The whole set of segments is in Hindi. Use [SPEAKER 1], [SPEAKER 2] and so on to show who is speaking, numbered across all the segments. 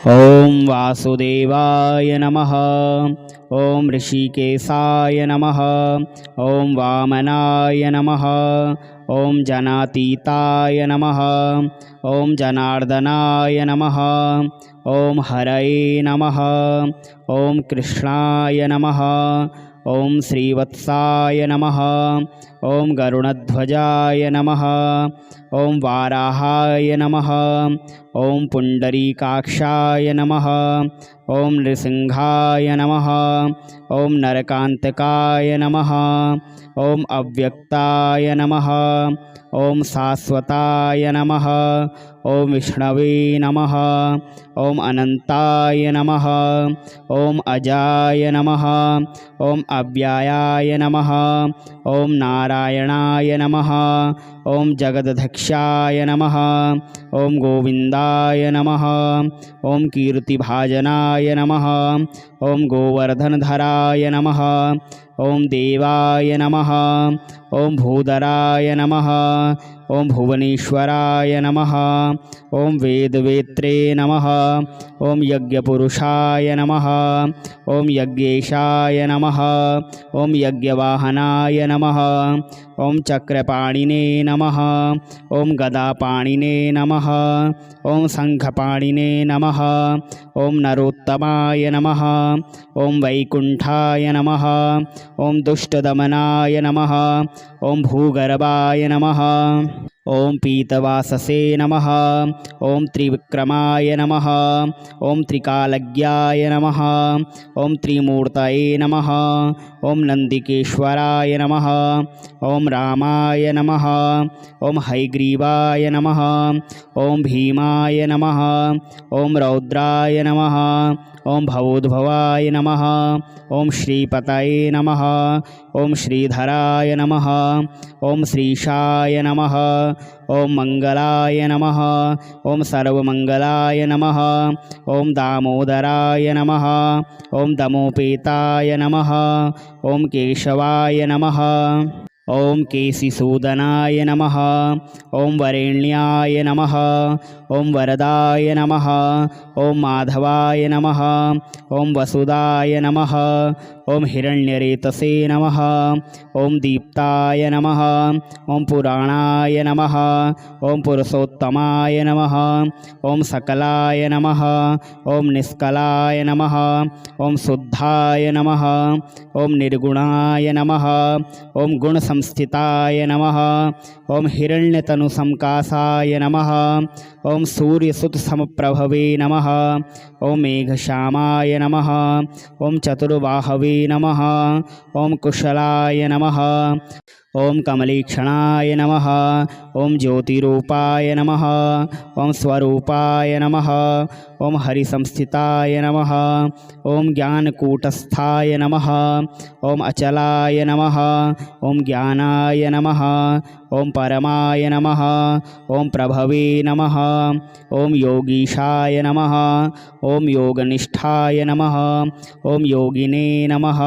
[SPEAKER 1] ओम वासुदेवाय नमः। ओम ऋषिकेशाय नमः। ओम वामनाय नमः। ओम जनातीताय नमः। ओम जनार्दनाय नमः। ओम हरये नमः। ओम कृष्णाय नमः। ओम श्रीवत्साय नमः। ओम गरुणध्वजाय नमः। ओम वाराहाय नमः। ओम पुंडरीकाक्षाय नमः। ओम नृसिंहाय नमः। ओम नरकांतकाय नमः। ओम अव्यक्ताय नमः। ओम शाश्वताय नमः। ओम विष्णवे नमः। ओम अनंताय नमः। ओम अजाय नमः। ओम अव्यायाय नमः। ओम नारायणाय नमः। ओम जगदधक्षाय नमः। ओम गोविंदाय नमः। ओम कीर्तिभाजनाय नमः। ओम गोवर्धनधराय नमः। ओम देवाय नमः। ओम भूधराय नमः। ओम भुवनेश्वराय नमः। ओम वेदवेत्रे नमः। ओम यज्ञपुरुषाय नमः। ओम यज्ञेशाय नमः। ओम यज्ञवाहनाय नमः। ओम चक्रपाणिने नमः। ओम गदापाणिने नमः। ओम शंखपाणिने नमः। ओम नरोत्तमाय नमः। ओम वैकुंठाय नमः। ओम दुष्टदमनाय नमः। ओम भूगर्भाय नमः। ओम पीतवाससे नमः। ओम त्रिविक्रमाय नमः। ओम त्रिकालज्ञाय नमः। ओम त्रिमूर्तये नमः। ओम नंदिकेश्वराय नमः। ओम रामाय नमः। ओम हयग्रीवाय नमः। ओम भीमाय नमः। ओम रौद्राय नमः। ओम भवोद्भवाय नमः। ओम श्रीपतये नमः। ओम श्रीधराय नमः। ओम श्रीशाय नमः। ओम मंगलाय नमः। ओम सर्वमंगलाय नमः। ओम दामोदराय नमः। ओम दमोपेताय नमः। ओम केशवाय नमः। ओम केशिसूदनाय नमः। ओम वरेण्याय नमः। ओम वरदाय नमः। ओम माधवाय नमः। ओम वसुदाय नमः। ओम हिरण्यरेतसे नमः। ओम दीप्ताय नमः। ओम पुराणाय नमः। ओम पुरुषोत्तमाय नमः। ओम सकलाय नमः। ओम निष्कलाय नमः। ओम शुद्धाय नमः। ओम निर्गुणाय नमः। ओम गुण संस्थिताय नमः। ओम हिरण्यतनुसंकाशाय नमः। ओम सूर्यसुत समप्रभवे नमः। ओम मेघश्यामाय नमः। ओम चतुर्बाहवे नमः। ओम कुशलाय नमः। ओम कमलीक्षणाय नमः। ओम ज्योतिरूपाय नमः। ओम स्वरूपाय नमः। ओम हरिसंस्थिताय नमः। ओम ज्ञानकूटस्थाय नमः। ओम अचलाय नमः। ओम ज्ञानाय नमः। ओम परमाय नमः। ओम प्रभवे नमः। ओम योगीशाय नमः। ओम योगनिष्ठाय नमः। ओम योगिने नमः।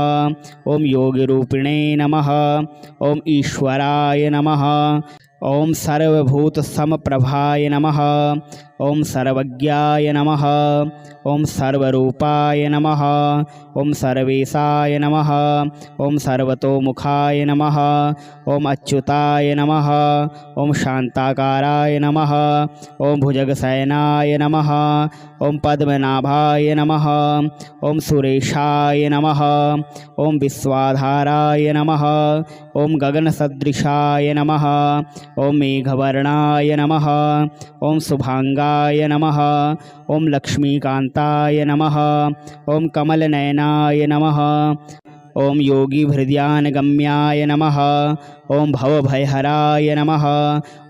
[SPEAKER 1] ओम योगिरूपिणे नमः। ओम ईश्वराय नमः। ओम सर्वभूत समप्रभाय नमः। ओम सर्वज्ञाय नमः। ओम सर्वरूपाय नमः। ओम सर्वेशाय नमः। ओम सर्वतोमुखाय नमः। ओम अच्युताय नमः। ओम शांताकाराय नमः। ओम भुजगशयनाय नमः। ओम पद्मनाभाय नमः। ओम सुरेशाय नमः। ओम विश्वाधाराय नमः। ओम गगनसदृशाय नमः। ओम मेघवर्णाय नमः। ओम शुभांगाय नमः। ओम लक्ष्मीकांताय नमः। ओम कमलनयनाय नमः। ओम योगीभृद्यानगम्याय नमः। ओम भवभयहराय नमः।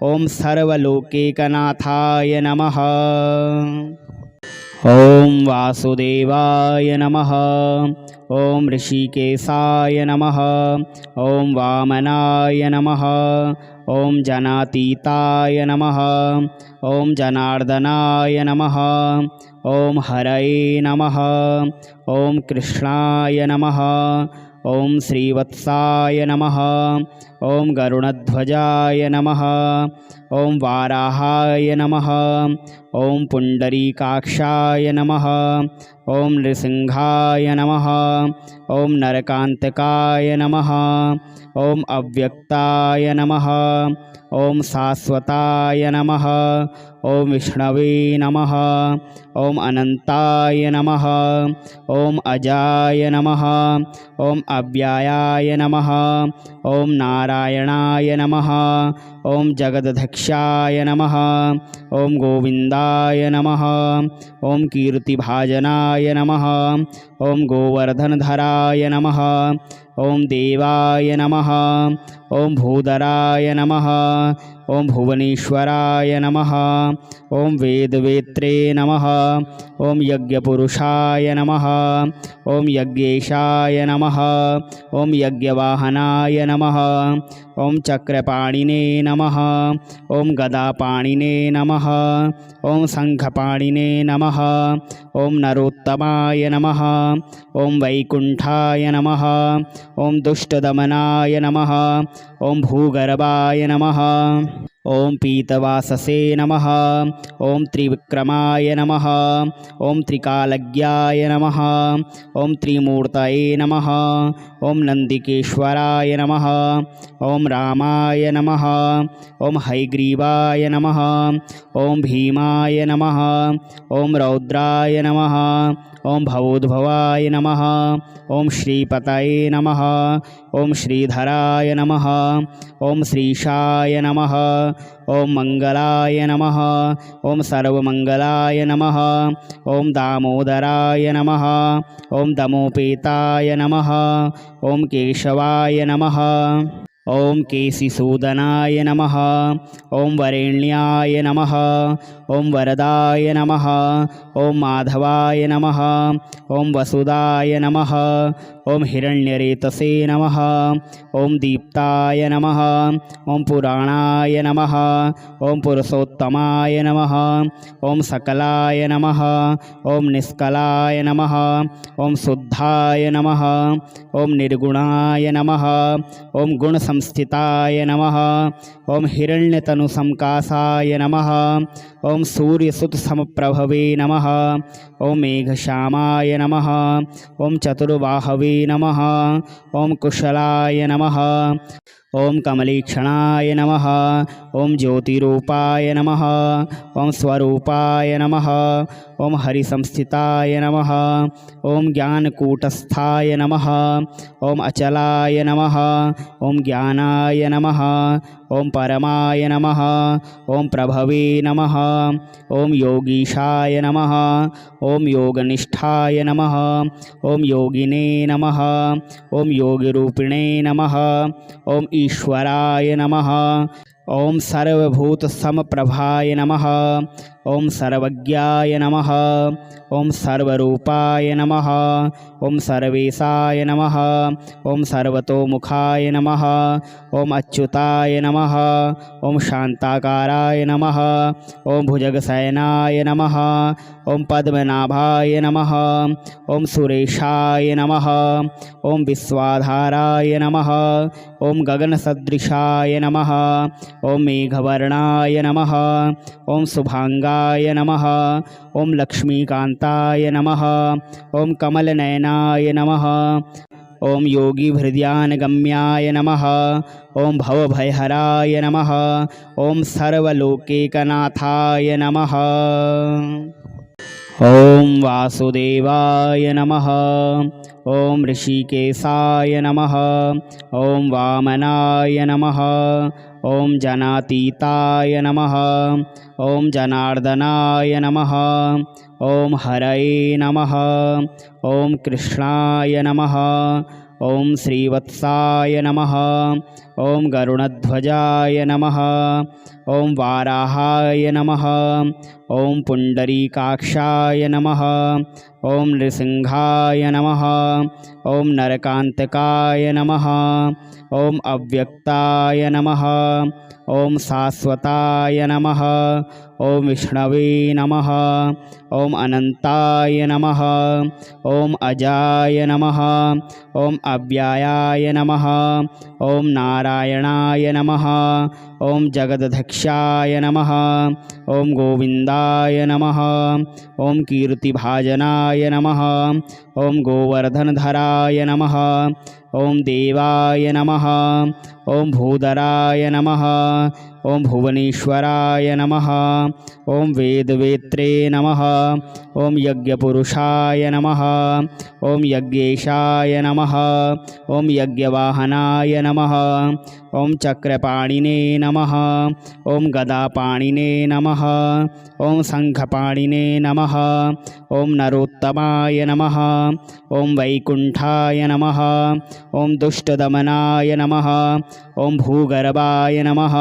[SPEAKER 1] ओम सर्वलोकैकनाथाय नमः। ओम वासुदेवाय नमः। ओम ऋषिकेशाय नमः। ओम वामनाय नमः। ओम जनातीताय नमः। ओम जनार्दनाय नमः। ओम हरये नमः। ओम कृष्णाय नमः। ओम श्रीवत्साय नमः। ॐ गरुडध्वजाय नमः। ॐ वाराहाय नमः। ॐ पुण्डरीकाक्षाय नमः। ॐ नृसिंहाय नमः। ॐ नरकान्तकाय नमः। ॐ अव्यक्ताय नमः। ॐ शाश्वताय नमः। ॐ विष्णवे नमः। ॐ अनन्ताय नमः। ॐ अजाय नमः। ॐ अव्ययाय नमः। ॐ नारायणाय नमः। ॐ जगदध्यक्षाय नमः। ॐ गोविन्दाय नमः। ॐ कीर्तिभाजनाय नमः। ॐ गोवर्धनधराय नमः। ॐ देवाय नमः। ॐ भूधराय नमः। ॐ भुवनेश्वराय नमः। ॐ वेदवेत्रे नमः। ॐ यज्ञपुरुषाय नमः। ॐ यज्ञेशाय नमः। ॐ यज्ञवाहनाय नमः। ॐ चक्रपाणिने नमः। ॐ गदापाणिने नमः। ॐ शङ्खपाणिने नमः। ॐ नरोत्तमाय नमः। ॐ वैकुण्ठाय नमः। ॐ दुष्टदमनाय नमः। ॐ भूगर्भाय नमः। ॐ पीतवाससे नमः। ॐ त्रिविक्रमाय नमः। ॐ त्रिकालज्ञाय नमः। ॐ त्रिमूर्तये नमः। ॐ नन्दिकेश्वराय नमः। ॐ रामाय नमः। ॐ हयग्रीवाय नमः। ॐ भीमाय नमः। ॐ रौद्राय नमः। ॐ भवोद्भवाय नमः। ॐ श्रीपतये नमः। ॐ श्रीधराय नमः। ॐ श्रीशाय नमः। ॐ मङ्गलाय नमः। ॐ सर्वमङ्गलाय नमः। ॐ दामोदराय नमः। ॐ दमोपेताय नमः। ॐ केशवाय नमः। ॐ केशिसूदनाय नमः। ॐ वरेण्याय नमः। ॐ वरदाय नमः। ॐ माधवाय नमः। ॐ वसुदाय नमः। ॐ हिरण्यरेतसे नमः। ॐ दीप्ताय नमः। ॐ पुराणाय नमः। ॐ पुरुषोत्तमाय नमः। ॐ सकलाय नमः। ॐ निष्कलाय नमः। ॐ शुद्धाय नमः। ॐ निर्गुणाय नमः। ॐ गुणसंस्थिताय नमः। ॐ हिरण्यतनुसंकासाय नमः। ॐ सूर्यसुतसमप्रभवे नमः। ॐ मेघश्यामाय नमः। ॐ चतुर्बाहवे नमः। ॐ कुशलाय नमः। ॐ कमलीक्षणाय नमः। ॐ ज्योतिरूपाय नमः। ॐ स्वरूपाय नमः। ॐ हरिसंस्थिताय नमः। ॐ ज्ञानकूटस्थाय नमः। ॐ अचलाय नमः। ॐ ज्ञानाय नमः। ॐ परमाय नमः। ॐ प्रभवे नमः। ॐ योगीशाय नमः। ॐ योगनिष्ठाय नमः। ॐ योगिने नमः। ॐ योगिरूपिणे नमः। ॐ ईश्वराय नमः। ॐ सर्वभूतसमप्रभाय नमः। ॐ सर्वज्ञाय नमः। ॐ सर्वरूपाय नमः। ॐ सर्वेशाय नमः। ॐ सर्वतोमुखाय नमः। ॐ अच्युताय नमः। ॐ शान्ताकाराय नमः। ॐ भुजगशयनाय नमः। ॐ पद्मनाभाय नमः। ॐ सुरेशाय नमः। ॐ विश्वाधाराय नमः। ॐ गगनसदृशाय नमः। ॐ मेघवर्णाय नमः। ॐ शुभांगाय नमः। ॐ लक्ष्मीकान्ताय नमः। ॐ कमलनयनाय नमः। ॐ योगिहृदयानगम्याय नमः। ॐ भवभयहराय नमः। ॐ सर्वलोकैकनाथाय नमः। ॐ वासुदेवाय नमः। ॐ ऋषिकेशाय नमः। ॐ वामनाय नमः। ॐ जनातीताय नमः। ॐ जनार्दनाय नमः। ॐ हरये नमः। ॐ कृष्णाय नमः। ॐ श्रीवत्साय नमः। ॐ गरुडध्वजाय नमः। ॐ वाराहाय नमः। ॐ पुण्डरीकाक्षाय नमः। ॐ नृसिंहाय नमः। ॐ नरकान्तकाय नमः। ॐ अव्यक्ताय नमः। ॐ शाश्वताय नमः। ॐ विष्णवे नमः। ॐ अनन्ताय नमः। ॐ अजाय नमः। ॐ अव्ययाय नमः। ॐ नारायणाय नमः। ॐ जगदध्यक्षाय नमः। ॐ गोविन्दाय नमः। ॐ कीर्तिभाजनाय नमः। ॐ गोवर्धनधराय नमः। ॐ देवाय नमः। ॐ भूधराय नमः। ॐ भुवनेश्वराय नमः। ॐ वेदवेत्रे नमः। ॐ यज्ञपुरुषाय नमः। ॐ यज्ञेशाय नमः। ॐ यज्ञवाहनाय नमः। ॐ चक्रपाणिने नमः। ॐ गदापाणिने नमः। ॐ शङ्खपाणिने नमः। ॐ नरोत्तमाय नमः। ॐ वैकुण्ठाय नमः। ॐ दुष्टदमनाय नमः। ॐ भूगर्भाय नमः।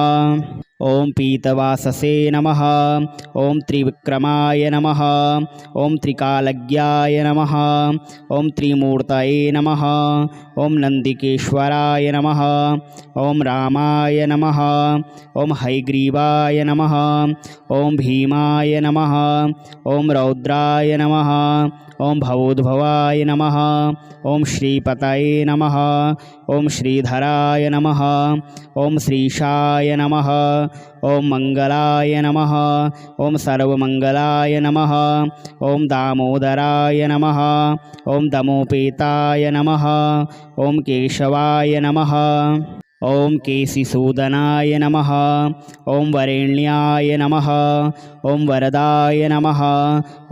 [SPEAKER 1] ॐ पीतवाससे नमः। ॐ त्रिविक्रमाय नमः। ॐ त्रिकालज्ञाय नमः। ॐ त्रिमूर्तये नमः। ॐ नन्दिकेश्वराय नमः। ॐ रामाय नमः। ॐ हयग्रीवाय नमः। ॐ भीमाय नमः। ॐ रौद्राय नमः। ॐ भवोद्भवाय नमः। ॐ श्रीपतये नमः। ॐ श्रीधराय नमः। ॐ श्रीशाय नमः। ॐ मङ्गलाय नमः। ॐ सर्वमङ्गलाय नमः। ॐ दामोदराय नमः। ॐ दमोपेताय नमः। ॐ केशवाय नमः। ॐ केशिसूदनाय नमः। ॐ वरेण्याय नमः। ॐ वरदाय नमः।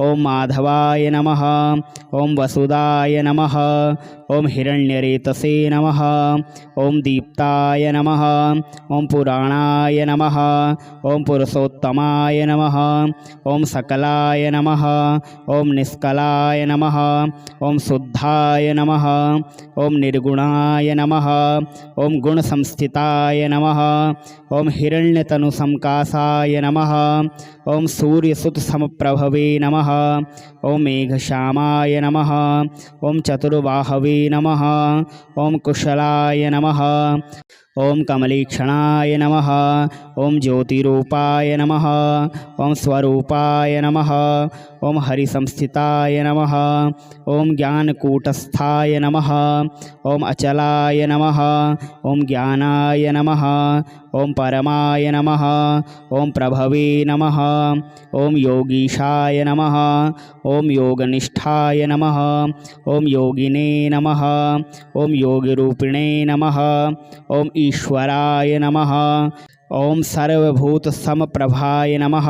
[SPEAKER 1] ॐ माधवाय नमः। ॐ वसुदाय नमः। ॐ हिरण्यरेतसे नमः। ॐ दीप्ताय नमः। ॐ पुराणाय नमः। ॐ पुरुषोत्तमाय नमः। ॐ सकलाय नमः। ॐ निष्कलाय नमः। ॐ शुद्धाय नमः। ॐ निर्गुणाय नमः। ॐ गुणसंस्थिताय नमः। ॐ हिरण्यतनुसंकासाय नमः। ॐ सूर्यसुतसमप्रभवे नमः। ॐ मेघश्यामाय नमः। ॐ चतुर्बाहवे नमः। ॐ कुशलाय नमः। ॐ कमलीक्षणाय नमः। ॐ ज्योतिरूपाय नमः। ॐ स्वरूपाय नमः। ॐ हरिसंस्थिताय नमः। ॐ ज्ञानकूटस्थाय नमः। ॐ अचलाय नमः। ॐ ज्ञानाय नमः। ॐ परमाय नमः। ॐ प्रभवे नमः। ॐ योगीशाय नमः। ॐ योगनिष्ठाय नमः। ॐ योगिने नमः। ॐ योगिरूपिणे नमः। ॐ ईश्वराय नमः। ॐ सर्वभूतसमप्रभाय नमः।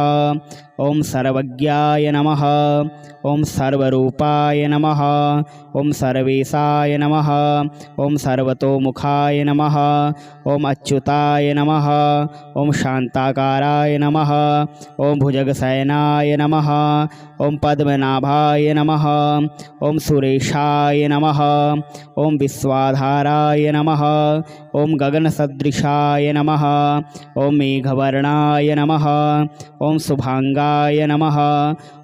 [SPEAKER 1] ॐ सर्वज्ञाय नमः। ॐ सर्वरूपाय नमः। ॐ सर्वेशाय नमः। ॐ सर्वतोमुखाय नमः। ॐ अच्युताय नमः। ॐ शान्ताकाराय नमः। ॐ भुजगशयनाय नमः। ॐ पद्मनाभाय नमः। ॐ सुरेशाय नमः। ॐ विश्वाधाराय नमः। ॐ गगनसदृशाय नमः। ॐ मेघवर्णाय नमः। ॐ शुभांगाय नमः।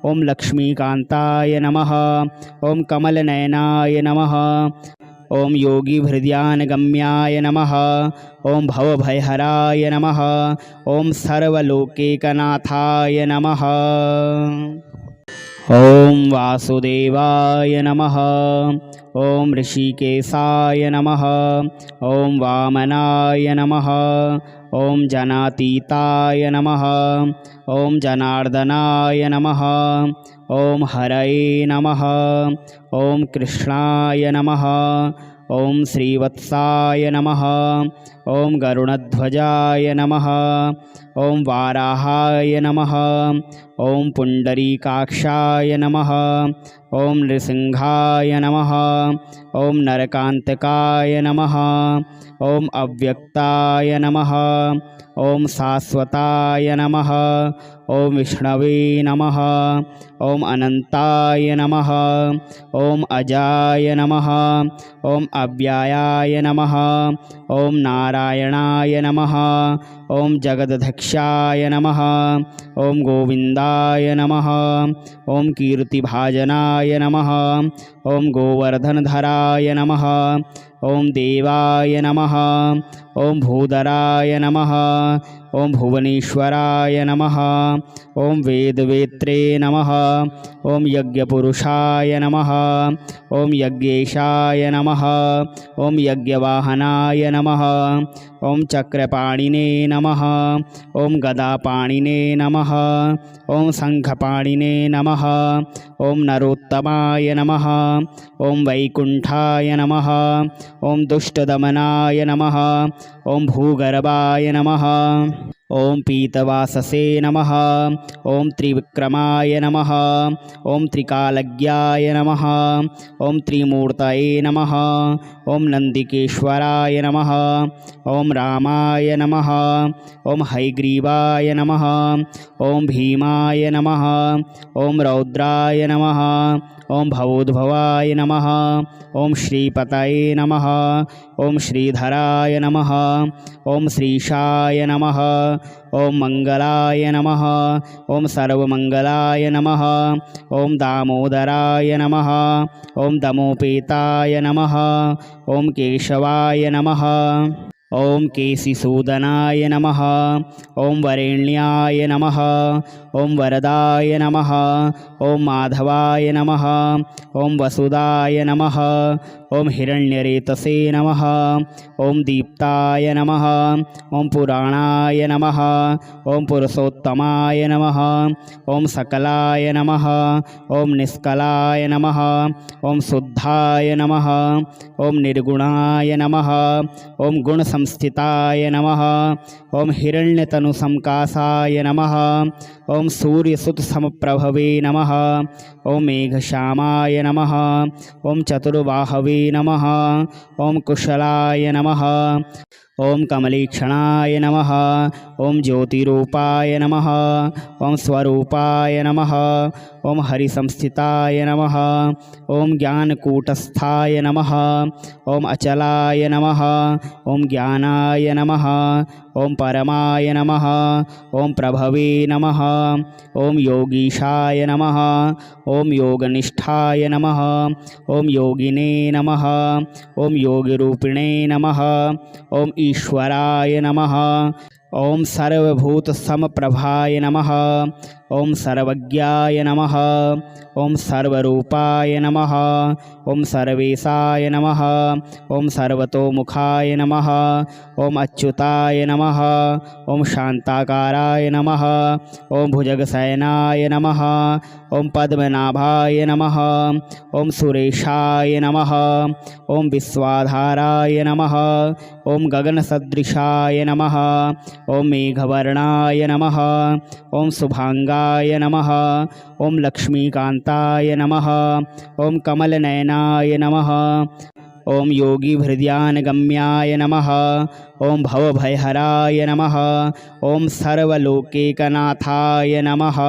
[SPEAKER 1] ॐ लक्ष्मीकान्ताय नमः। ॐ कमलनयनाय नमः। ॐ योगिभृद्यानगम्याय नमः। ॐ भवभयहराय नमः। ॐ सर्वलोकैकनाथाय नमः। ॐ वासुदेवाय नमः। ॐ ऋषिकेशाय नमः। ॐ वामनाय नमः। ॐ जनातीताय नमः। ॐ जनार्दनाय नमः। ॐ हरये नमः। ॐ कृष्णाय नमः। ॐ श्रीवत्साय नमः। ॐ गरुडध्वजाय नमः। ॐ वाराहाय नमः। ॐ पुण्डरीकाक्षाय नमः। ॐ नृसिंहाय नमः। ॐ नरकान्तकाय नमः। ॐ अव्यक्ताय नमः। ॐ शाश्वताय नमः। ॐ विष्णवे नमः। ॐ अनन्ताय नमः। ॐ अजाय नमः। ॐ अव्ययाय नमः। ॐ नारायणाय नमः। ॐ जगदध्यक्षाय नमः। ॐ गोविन्दाय नमः। ॐ कीर्तिभाजनाय नमः। ॐ गोवर्धनधराय नमः। ॐ देवाय नमः। ॐ भूधराय नमः। ॐ भुवनेश्वराय नमः। ॐ वेदवेत्रे नमः। ॐ यज्ञपुरुषाय नमः। ॐ यज्ञेशाय नमः। ॐ यज्ञवाहनाय नमः। ॐ चक्रपाणिने नमः। ॐ गदापाणिने नमः। ॐ शङ्खपाणिने नमः। ॐ नरोत्तमाय नमः। ॐ वैकुण्ठाय नमः। ॐ दुष्टदमनाय नमः। ॐ भूगर्भाय नमः। ॐ पीतवाससे नमः। ॐ त्रिविक्रमाय नमः। ॐ त्रिकालज्ञाय नमः। ॐ त्रिमूर्तये नमः। ॐ नन्दिकेश्वराय नमः। ॐ रामाय नमः। ॐ हयग्रीवाय नमः। ॐ भीमाय नमः। ॐ रौद्राय नमः। ॐ भवोद्भवाय नमः। ॐ श्रीपतये नमः। ॐ श्रीधराय नमः। ॐ श्रीशाय नमः। ॐ मङ्गलाय नमः। ॐ सर्वमङ्गलाय नमः। ॐ दामोदराय नमः। ॐ दमोपेताय नमः। ॐ केशवाय नमः। ॐ केशिसूदनाय नमः। ॐ वरेण्याय नमः। ॐ वरदाय नमः। ॐ माधवाय नमः। ॐ वसुदाय नमः। ॐ हिरण्यरेतसे नमः। ॐ दीप्ताय नमः। ॐ पुराणाय नमः। ॐ पुरुषोत्तमाय नमः। ॐ सकलाय नमः। ॐ निष्कलाय नमः। ॐ शुद्धाय नमः। ॐ निर्गुणाय नमः। ॐ गुणसंस्थिताय नमः। ॐ हिरण्यतनुसंकासाय नमः। ॐ सूर्यसुतसमप्रभवे नमः। ॐ मेघश्यामाय नमः। ॐ चतुर्बाहवे नमः। ॐ कुशलाय नमः। ॐ कमलेक्षणाय नमः। ॐ ज्योतिरूपाय नमः। ॐ स्वरूपाय नमः। ॐ हरिसंस्थिताय नमः। ॐ ज्ञानकूटस्थाय नमः। ॐ अचलाय नमः। ॐ ज्ञानाय नमः। ॐ परमाय नमः। ॐ प्रभवे नमः। ॐ योगीशाय नमः। ॐ योगनिष्ठाय नमः। ॐ योगिने नमः। ॐ योगिरूपिणे नमः। ॐ ईश्वराय नमः। ॐ सर्वभूतसमप्रभाय नमः। ॐ सर्वज्ञाय नमः। ॐ सर्वरूपाय नमः। ॐ सर्वेशाय नमः। ॐ सर्वतोमुखाय नमः। ॐ अच्युताय नमः। ॐ शान्ताकाराय नमः। ॐ भुजगशयनाय नमः। ॐ पद्मनाभाय नमः। ॐ सुरेशाय नमः। ॐ विश्वाधाराय नमः। ॐ गगनसदृशाय नमः। ॐ मेघवर्णाय नमः। ॐ शुभांगाय नमः। ॐ लक्ष्मीकान्ताय नमः। ॐ कमलनयनाय नमः। ॐ योगिभृद्यानगम्याय नमः। ॐ भवभयहराय नमः। ॐ सर्वलोकैकनाथाय नमः।